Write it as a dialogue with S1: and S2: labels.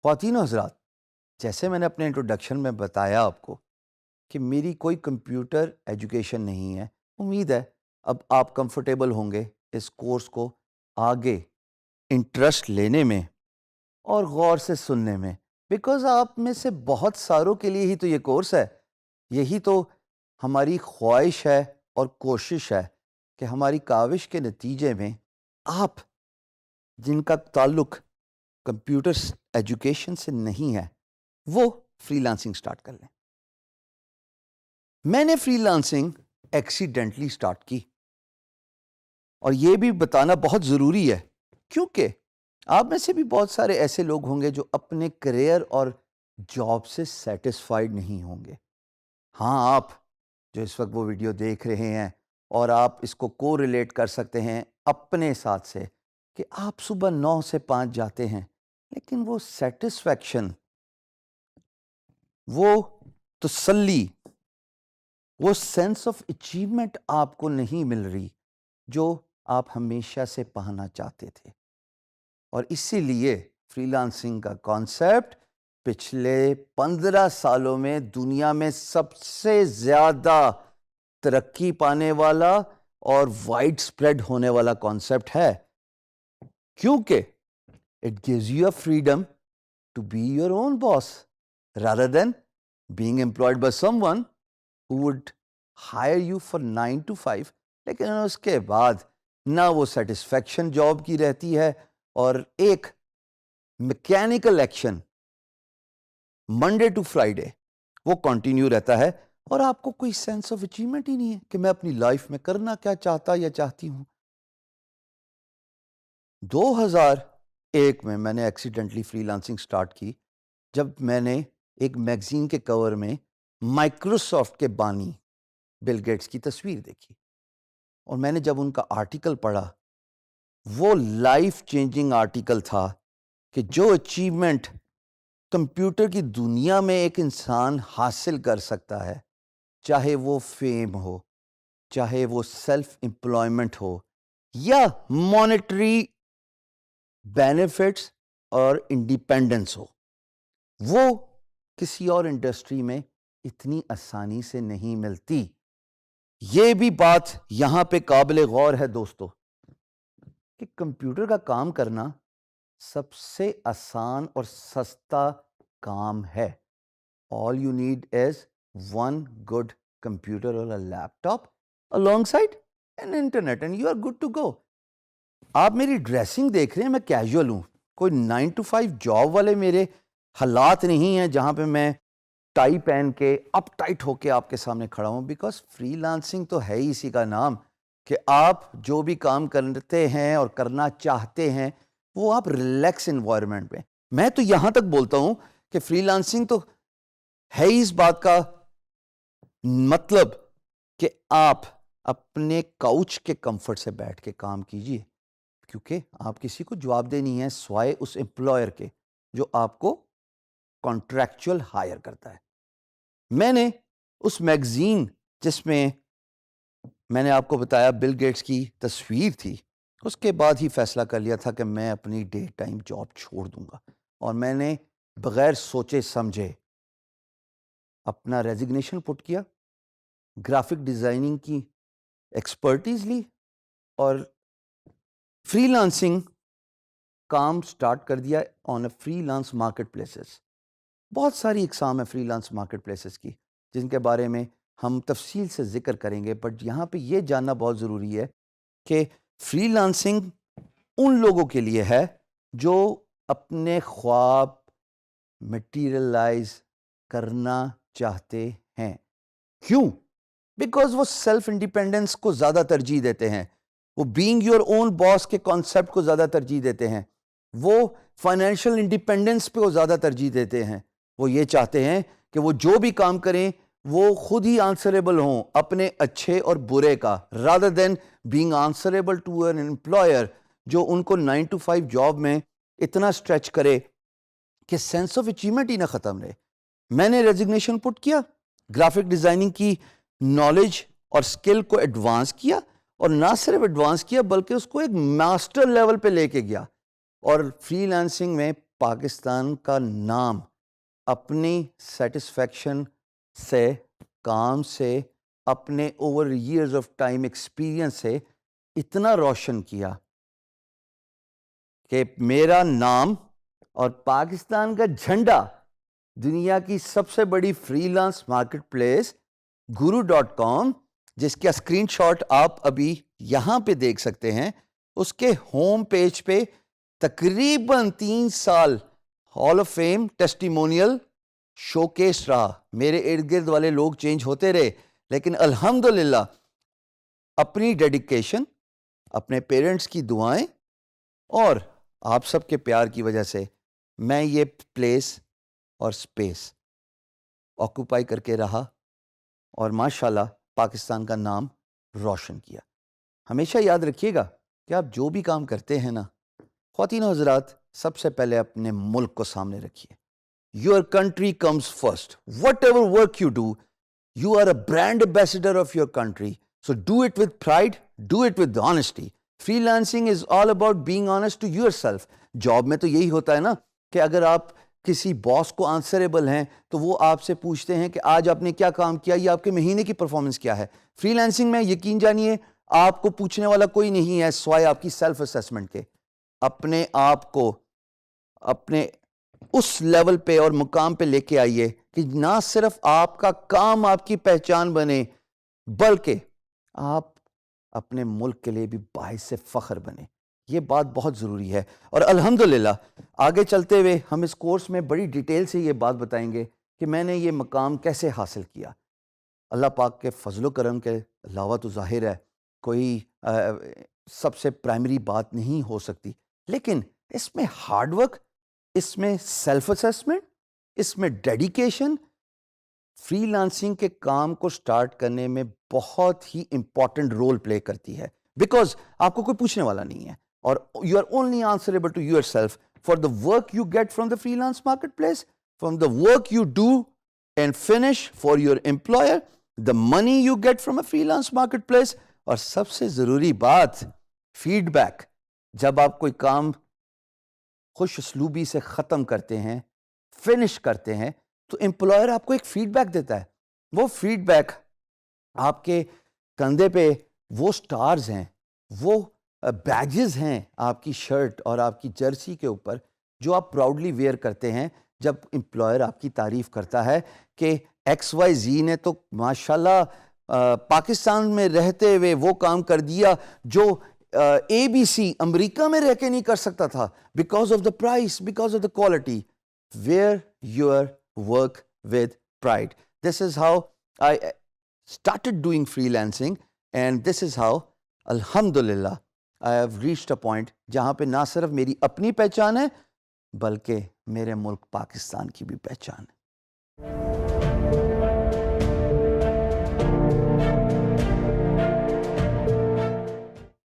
S1: خواتین و حضرات، جیسے میں نے اپنے انٹروڈکشن میں بتایا آپ کو کہ میری کوئی کمپیوٹر ایجوکیشن نہیں ہے، امید ہے اب آپ کمفرٹیبل ہوں گے اس کورس کو آگے انٹرسٹ لینے میں اور غور سے سننے میں، بیکاز آپ میں سے بہت ساروں کے لیے ہی تو یہ کورس ہے. یہی تو ہماری خواہش ہے اور کوشش ہے کہ ہماری کاوش کے نتیجے میں آپ جن کا تعلق کمپیوٹر ایجوکیشن سے نہیں ہے وہ فری لانسنگ سٹارٹ کر لیں. میں نے فری لانسنگ ایکسیڈنٹلی سٹارٹ کی، اور یہ بھی بتانا بہت ضروری ہے کیونکہ آپ میں سے بھی بہت سارے ایسے لوگ ہوں گے جو اپنے کریئر اور جاب سے سیٹسفائیڈ نہیں ہوں گے. ہاں، آپ جو اس وقت وہ ویڈیو دیکھ رہے ہیں اور آپ اس کو کو ریلیٹ کر سکتے ہیں اپنے ساتھ سے کہ آپ صبح 9 سے 5 جاتے ہیں لیکن وہ سیٹسفیکشن، وہ تسلی، وہ سینس آف اچیومنٹ آپ کو نہیں مل رہی جو آپ ہمیشہ سے پانا چاہتے تھے. اور اسی لیے فری لانسنگ کا کانسیپٹ پچھلے 15 سالوں میں دنیا میں سب سے زیادہ ترقی پانے والا اور وائڈ سپریڈ ہونے والا کانسیپٹ ہے، کیونکہ it gives you a freedom to be your own boss rather than being employed by someone who would hire you for 9 to 5. لیکن اس کے بعد نہ وہ سیٹسفیکشن جاب کی رہتی ہے اور ایک mechanical action Monday to Friday وہ کنٹینیو رہتا ہے، اور آپ کو کوئی سینس آف اچیومنٹ ہی نہیں ہے کہ میں اپنی لائف میں کرنا کیا چاہتا یا چاہتی ہوں. 2001 میں نے ایکسیڈنٹلی فری لانسنگ سٹارٹ کی جب میں نے ایک میگزین کے کور میں مائکروسافٹ کے بانی بل گیٹس کی تصویر دیکھی، اور میں نے جب ان کا آرٹیکل پڑھا، وہ لائف چینجنگ آرٹیکل تھا کہ جو اچیومنٹ کمپیوٹر کی دنیا میں ایک انسان حاصل کر سکتا ہے، چاہے وہ فیم ہو، چاہے وہ سیلف امپلائمنٹ ہو، یا مانیٹری بینیفٹس اور انڈیپینڈنس ہو، وہ کسی اور انڈسٹری میں اتنی آسانی سے نہیں ملتی. یہ بھی بات یہاں پہ قابل غور ہے دوستو کہ کمپیوٹر کا کام کرنا سب سے آسان اور سستا کام ہے. All you need is one good computer or a laptop alongside an internet and you are good to go. آپ میری ڈریسنگ دیکھ رہے ہیں، میں کیجول ہوں، کوئی 9 to 5 جاب والے میرے حالات نہیں ہیں جہاں پہ میں ٹائی پہن کے اپ ٹائٹ ہو کے آپ کے سامنے کھڑا ہوں. بیکاز فری لانسنگ تو ہے ہی اسی کا نام کہ آپ جو بھی کام کرتے ہیں اور کرنا چاہتے ہیں وہ آپ ریلیکس انوائرمنٹ میں. میں تو یہاں تک بولتا ہوں کہ فری لانسنگ تو ہے ہی اس بات کا مطلب کہ آپ اپنے کاؤچ کے کمفرٹ سے بیٹھ کے کام کیجئے، کیونکہ آپ کسی کو جواب دے نہیں ہے سوائے اس امپلائر کے جو آپ کو کانٹریکچول ہائر کرتا ہے. میں نے اس میگزین جس میں نے آپ کو بتایا بل گیٹس کی تصویر تھی، اس کے بعد ہی فیصلہ کر لیا تھا کہ میں اپنی ڈے ٹائم جاب چھوڑ دوں گا، اور میں نے بغیر سوچے سمجھے اپنا ریزگنیشن پٹ کیا، گرافک ڈیزائننگ کی ایکسپرٹیز لی اور فری لانسنگ کام سٹارٹ کر دیا on a freelance marketplaces. بہت ساری اقسام ہے فری لانس مارکیٹ پلیسز کی جن کے بارے میں ہم تفصیل سے ذکر کریں گے، بٹ یہاں پہ یہ جاننا بہت ضروری ہے کہ فری لانسنگ ان لوگوں کے لیے ہے جو اپنے خواب مٹیریلائز کرنا چاہتے ہیں. کیوں؟ بیکاز وہ سیلف انڈیپینڈنس کو زیادہ ترجیح دیتے ہیں، وہ بینگ یور اون باس کے کانسیپٹ کو زیادہ ترجیح دیتے ہیں، وہ فائنینشیل انڈیپینڈنس پہ وہ زیادہ ترجیح دیتے ہیں. وہ یہ چاہتے ہیں کہ وہ جو بھی کام کریں وہ خود ہی آنسریبل ہوں اپنے اچھے اور برے کا، rather than being answerable to an employer جو ان کو 9 to 5 جاب میں اتنا اسٹریچ کرے کہ سینس آف اچیومنٹ ہی نہ ختم رہے. میں نے ریزگنیشن پٹ کیا، گرافک ڈیزائننگ کی نالج اور سکل کو ایڈوانس کیا، اور نہ صرف ایڈوانس کیا بلکہ اس کو ایک ماسٹر لیول پہ لے کے گیا، اور فری لانسنگ میں پاکستان کا نام اپنی سیٹسفیکشن سے, کام سے, اپنے over years of time experience سے اتنا روشن کیا کہ میرا نام اور پاکستان کا جھنڈا دنیا کی سب سے بڑی free lance market place guru.com, جس کا اسکرین شاٹ آپ ابھی یہاں پہ دیکھ سکتے ہیں, اس کے ہوم پیج پہ تقریباً 3 سال hall of fame testimonial show case رہا. میرے ارد گرد والے لوگ چینج ہوتے رہے, لیکن الحمدللہ اپنی ڈیڈیکیشن, اپنے پیرنٹس کی دعائیں اور آپ سب کے پیار کی وجہ سے میں یہ پلیس اور سپیس آکوپائی کر کے رہا اور ماشاءاللہ پاکستان کا نام روشن کیا. ہمیشہ یاد رکھیے گا کہ آپ جو بھی کام کرتے ہیں نا, خواتین و حضرات, سب سے پہلے اپنے ملک کو سامنے رکھیے. Your country comes first. Whatever work you do, you are a brand ambassador of your country. So do it with pride, do it with honesty. Freelancing is all about being honest to yourself. Job میں تو یہی ہوتا ہے نا کہ اگر آپ کسی باس کو آنسریبل ہیں تو وہ آپ سے پوچھتے ہیں کہ آج آپ نے کیا کام کیا یا آپ کے مہینے کی پرفارمنس کیا ہے. فری لانسنگ میں یقین جانیے آپ کو پوچھنے والا کوئی نہیں ہے سوائے آپ کی سیلف اسیسمنٹ کے. اپنے آپ کو اپنے اس لیول پہ اور مقام پہ لے کے آئیے کہ نہ صرف آپ کا کام آپ کی پہچان بنے, بلکہ آپ اپنے ملک کے لیے بھی باعث فخر بنے. یہ بات بہت ضروری ہے. اور الحمدللہ آگے چلتے ہوئے ہم اس کورس میں بڑی ڈیٹیل سے یہ بات بتائیں گے کہ میں نے یہ مقام کیسے حاصل کیا. اللہ پاک کے فضل و کرم کے علاوہ تو ظاہر ہے کوئی سب سے پرائمری بات نہیں ہو سکتی, لیکن اس میں ہارڈ ورک, اس میں سیلف اسیسمنٹ, اس میں ڈیڈیکیشن فری لانسنگ کے کام کو سٹارٹ کرنے میں بہت ہی امپورٹنٹ رول پلے کرتی ہے. بیکاز آپ کو کوئی پوچھنے والا نہیں ہے اور you are only answerable to yourself for the work you get from the freelance marketplace, from the work you do and finish for your employer, the money you get from a freelance marketplace, اور سب سے ضروری بات feed back. جب آپ کوئی کام خوش اسلوبی سے ختم کرتے ہیں, فنش کرتے ہیں, تو امپلائر آپ کو ایک فیڈ بیک دیتا ہے. وہ فیڈ بیک آپ کے کندھے پہ وہ سٹارز ہیں, وہ بیجز ہیں آپ کی شرٹ اور آپ کی جرسی کے اوپر جو آپ پراؤڈلی ویئر کرتے ہیں جب امپلائر آپ کی تعریف کرتا ہے کہ ایکس وائی زی نے تو ماشاءاللہ پاکستان میں رہتے ہوئے وہ کام کر دیا جو اے بی سی امریکہ میں رہ کے نہیں کر سکتا تھا, because of the price, because of the quality. Wear your work with pride. This is how I started doing freelancing, and this is how الحمدللہ I have reached a point جہاں پہ نہ صرف میری اپنی پہچان ہے بلکہ میرے ملک پاکستان کی بھی پہچان ہے.